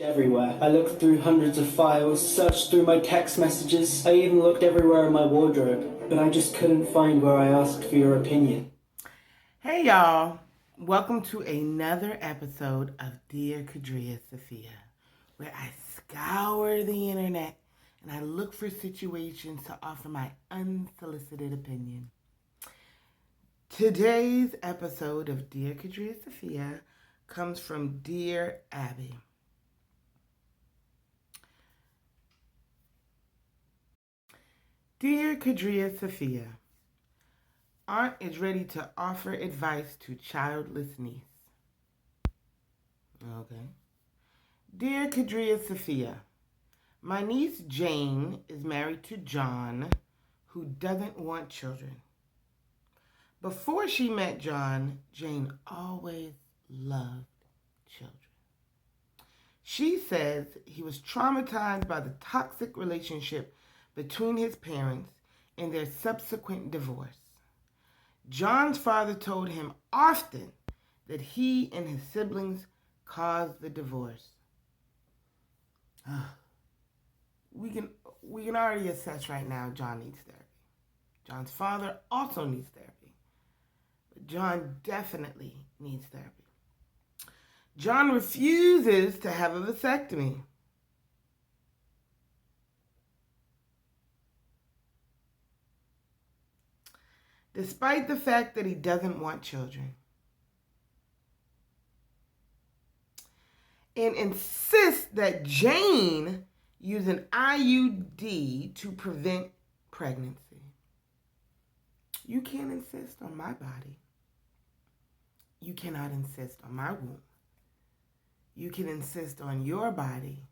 Everywhere. I looked through hundreds of files, searched through my text messages, I even looked everywhere in my wardrobe, but I just couldn't find where I asked for your opinion. Hey y'all, welcome to another episode of Dear Qadriyyah Safiyyah, where I scour the internet and I look for situations to offer my unsolicited opinion. Today's episode of Dear Qadriyyah Safiyyah comes from Dear Abby. Dear Qadriyyah Safiyyah, Aunt is ready to offer advice to childless niece. Okay. Dear Qadriyyah Safiyyah, my niece Jane is married to John, who doesn't want children. Before she met John, Jane always loved children. She says he was traumatized by the toxic relationship between his parents and their subsequent divorce. John's father told him often that he and his siblings caused the divorce. We can already assess right now John needs therapy. John's father also needs therapy. But John definitely needs therapy. John refuses to have a vasectomy. Despite the fact that he doesn't want children. And insists that Jane use an IUD to prevent pregnancy. You can't insist on my body. You cannot insist on my womb. You can insist on your body,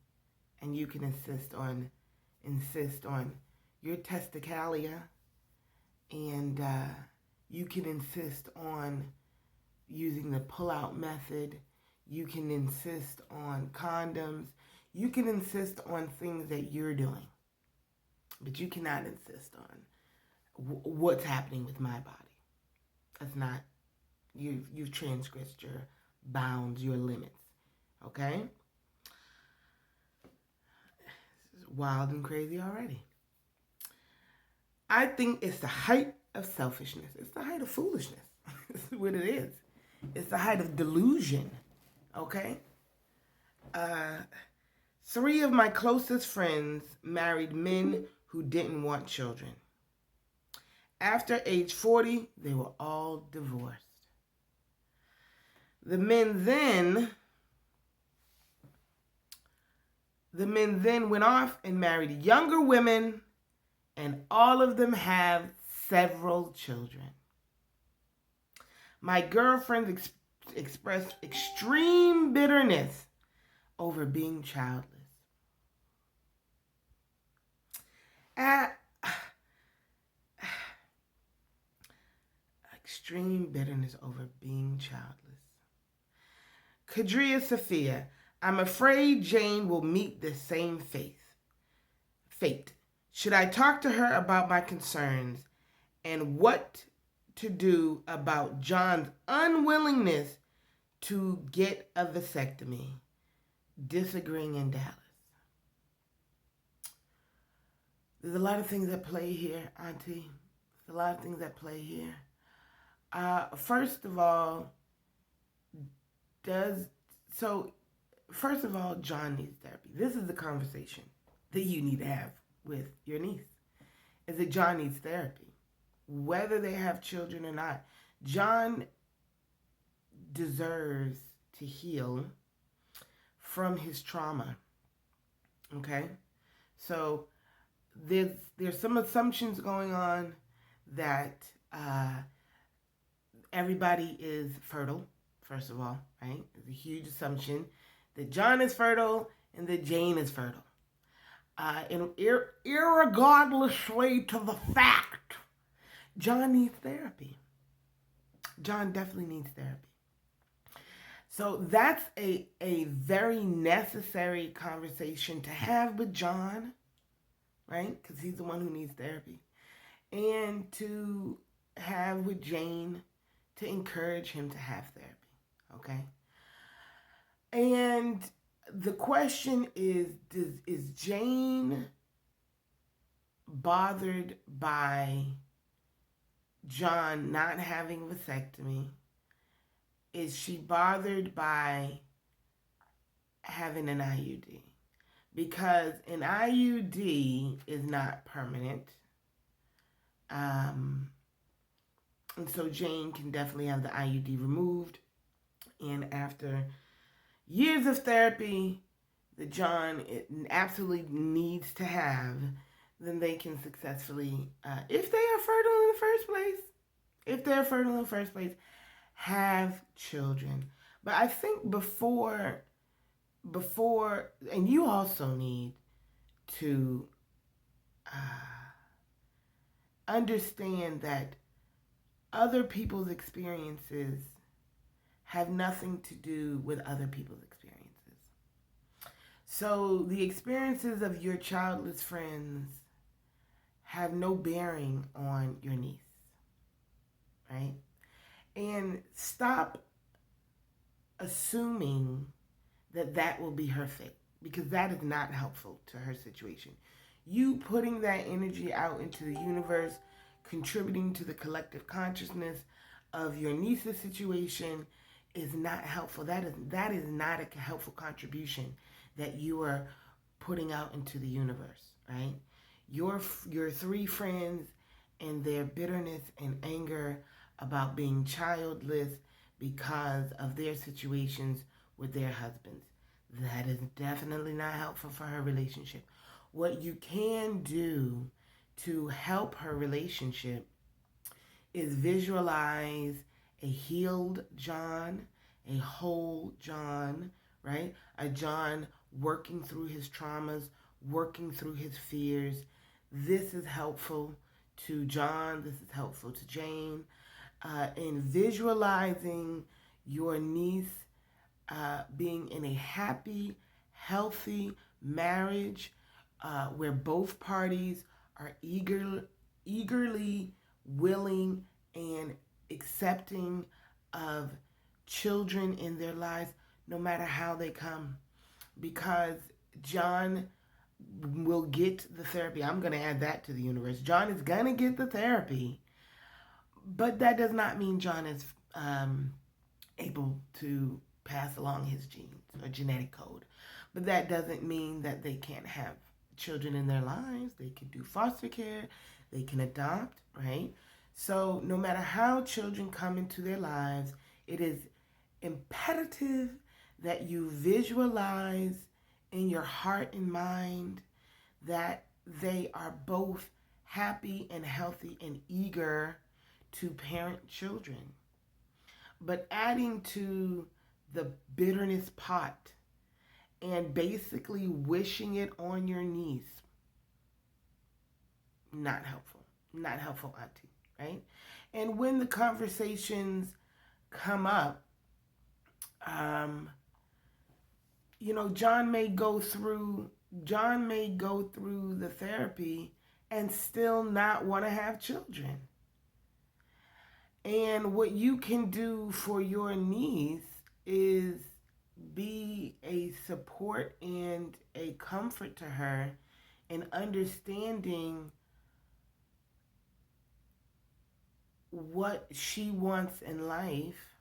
and you can insist on your testicalia, and you can insist on using the pull-out method. You can insist on condoms. You can insist on things that you're doing. But you cannot insist on what's happening with my body. That's not, you've transgressed your bounds, your limits. Okay? This is wild and crazy already. I think it's the height of selfishness. It's the height of foolishness. This is what it is. It's the height of delusion. Okay? 3 of my closest friends married men who didn't want children. After age 40, they were all divorced. The men then went off and married younger women, and all of them have several children. My girlfriends expressed extreme bitterness over being childless. Extreme bitterness over being childless. Qadriyyah Safiyyah, I'm afraid Jane will meet the same fate. Should I talk to her about my concerns and what to do about John's unwillingness to get a vasectomy? Disagreeing in Dallas. There's a lot of things at play here, Auntie. There's a lot of things at play here. First of all, John needs therapy. This is the conversation that you need to have with your niece. Is that John needs therapy. Whether they have children or not, John deserves to heal from his trauma. Okay? So there's some assumptions going on that everybody is fertile, first of all, right? It's a huge assumption that John is fertile and that Jane is fertile. And irregardlessly to the fact, John needs therapy. John definitely needs therapy. So that's a very necessary conversation to have with John, right? Because he's the one who needs therapy. And to have with Jane to encourage him to have therapy, okay? And the question is Jane bothered by John not having a vasectomy? Is she bothered by having an IUD? Because an IUD is not permanent. And so Jane can definitely have the IUD removed. And after years of therapy that John absolutely needs to have, then they can successfully, if they are fertile in the first place, have children. But I think before, and you also need to understand that other people's experiences have nothing to do with other people's experiences. So the experiences of your childless friends have no bearing on your niece, right? And stop assuming that will be her fate, because that is not helpful to her situation. You putting that energy out into the universe, contributing to the collective consciousness of your niece's situation, is not helpful. That is not a helpful contribution that you are putting out into the universe, right? Your three friends and their bitterness and anger about being childless because of their situations with their husbands, that is definitely not helpful for her relationship. What you can do to help her relationship is visualize a healed John, a whole John, right? A John working through his traumas, working through his fears. This is helpful to John. This is helpful to Jane. In visualizing your niece being in a happy, healthy marriage where both parties are eagerly willing and accepting of children in their lives, no matter how they come. Because John will get the therapy. I'm going to add that to the universe. John is going to get the therapy, but that does not mean John is able to pass along his genes or genetic code. But that doesn't mean that they can't have children in their lives. They can do foster care. They can adopt, right? So no matter how children come into their lives, it is imperative that you visualize in your heart and mind that they are both happy and healthy and eager to parent children. But adding to the bitterness pot and basically wishing it on your niece, not helpful. Not helpful, auntie, right? And when the conversations come up, John may go through the therapy and still not want to have children. And what you can do for your niece is be a support and a comfort to her in understanding what she wants in life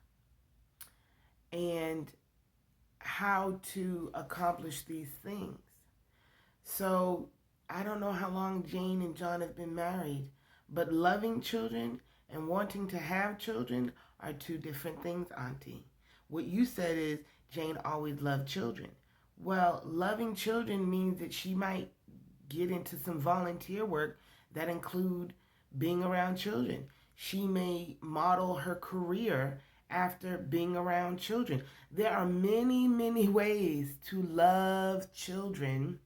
and how to accomplish these things. So I don't know how long Jane and John have been married, but loving children and wanting to have children are two different things, auntie. What you said is Jane always loved children. Well, loving children means that she might get into some volunteer work that include being around children. She may model her career after being around children. There are many, many ways to love children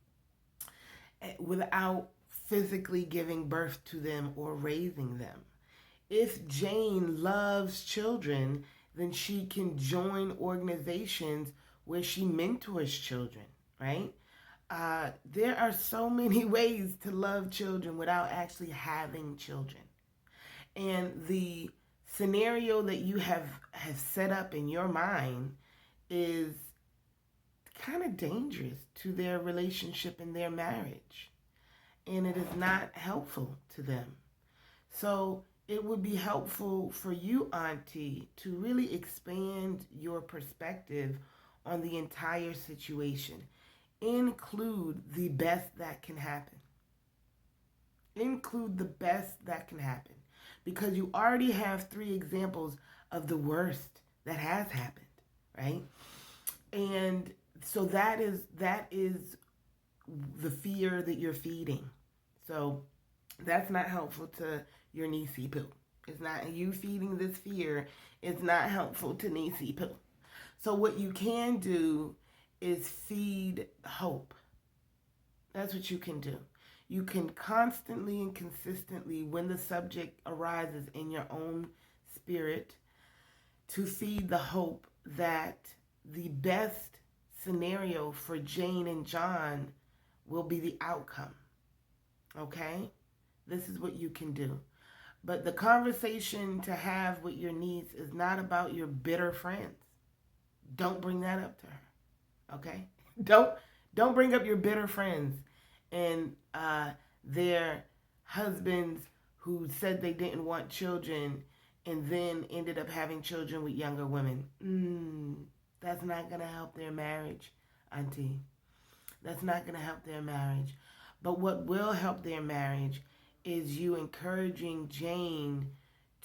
without physically giving birth to them or raising them. If Jane loves children, then she can join organizations where she mentors children, right? There are so many ways to love children without actually having children. And the scenario that you have set up in your mind is kind of dangerous to their relationship and their marriage. And it is not helpful to them. So it would be helpful for you, Auntie, to really expand your perspective on the entire situation. Include the best that can happen. Include the best that can happen. Because you already have 3 examples of the worst that has happened, right? And so that is the fear that you're feeding. So that's not helpful to your niecey poo. It's not, you feeding this fear is not helpful to niecey poo. So what you can do is feed hope. That's what you can do. You can constantly and consistently, when the subject arises in your own spirit, to feed the hope that the best scenario for Jane and John will be the outcome. Okay? This is what you can do. But the conversation to have with your niece is not about your bitter friends. Don't bring that up to her. Okay? Don't bring up your bitter friends and their husbands who said they didn't want children and then ended up having children with younger women. That's not going to help their marriage, Auntie. That's not going to help their marriage. But what will help their marriage is you encouraging Jane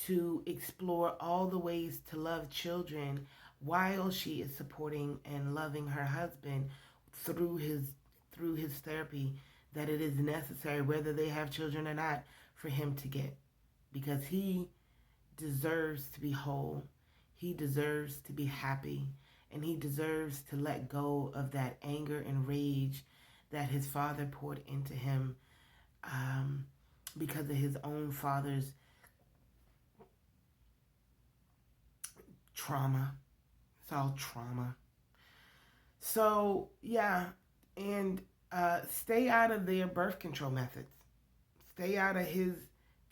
to explore all the ways to love children while she is supporting and loving her husband through his therapy that it is necessary, whether they have children or not, for him to get. Because he deserves to be whole. He deserves to be happy. And he deserves to let go of that anger and rage that his father poured into him because of his own father's trauma. It's all trauma. So, yeah, and stay out of their birth control methods. Stay out of his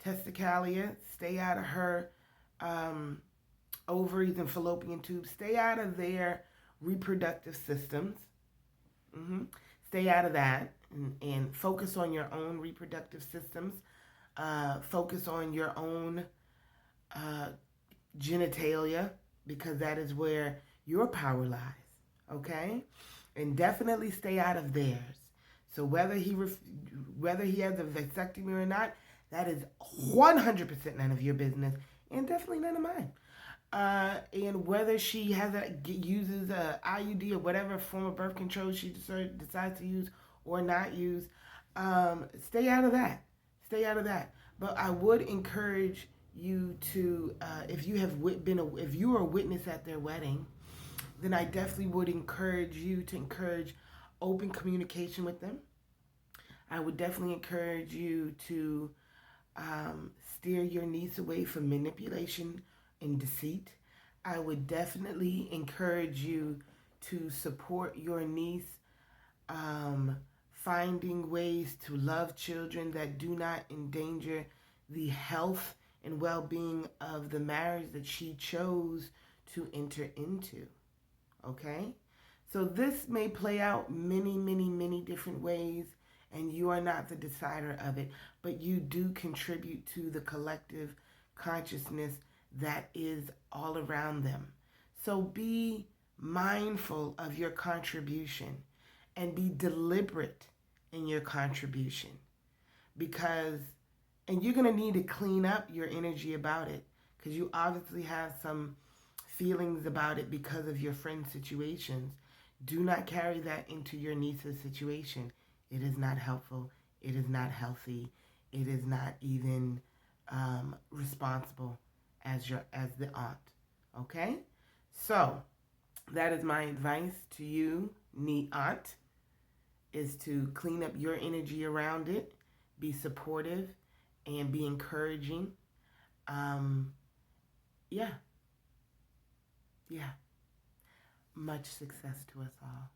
testicular. Stay out of her ovaries and fallopian tubes. Stay out of their reproductive systems. Stay out of that and focus on your own reproductive systems. Focus on your own genitalia, because that is where your power lies. Okay? And definitely stay out of theirs. So whether he has a vasectomy or not, that is 100% none of your business, and definitely none of mine. And whether she uses a IUD or whatever form of birth control she decides to use or not use, stay out of that. Stay out of that. But I would encourage you to, if you are a witness at their wedding, then I definitely would encourage you to encourage open communication with them. I would definitely encourage you to steer your niece away from manipulation and deceit. I would definitely encourage you to support your niece finding ways to love children that do not endanger the health and well-being of the marriage that she chose to enter into. Okay? So this may play out many, many, many different ways, and you are not the decider of it, but you do contribute to the collective consciousness that is all around them. So be mindful of your contribution and be deliberate in your contribution, and you're going to need to clean up your energy about it, because you obviously have some feelings about it because of your friend's situations. Do not carry that into your niece's situation. It is not helpful. It is not healthy. It is not even responsible as the aunt. Okay? So that is my advice to you, aunt, is to clean up your energy around it, be supportive, and be encouraging. Yeah. Much success to us all.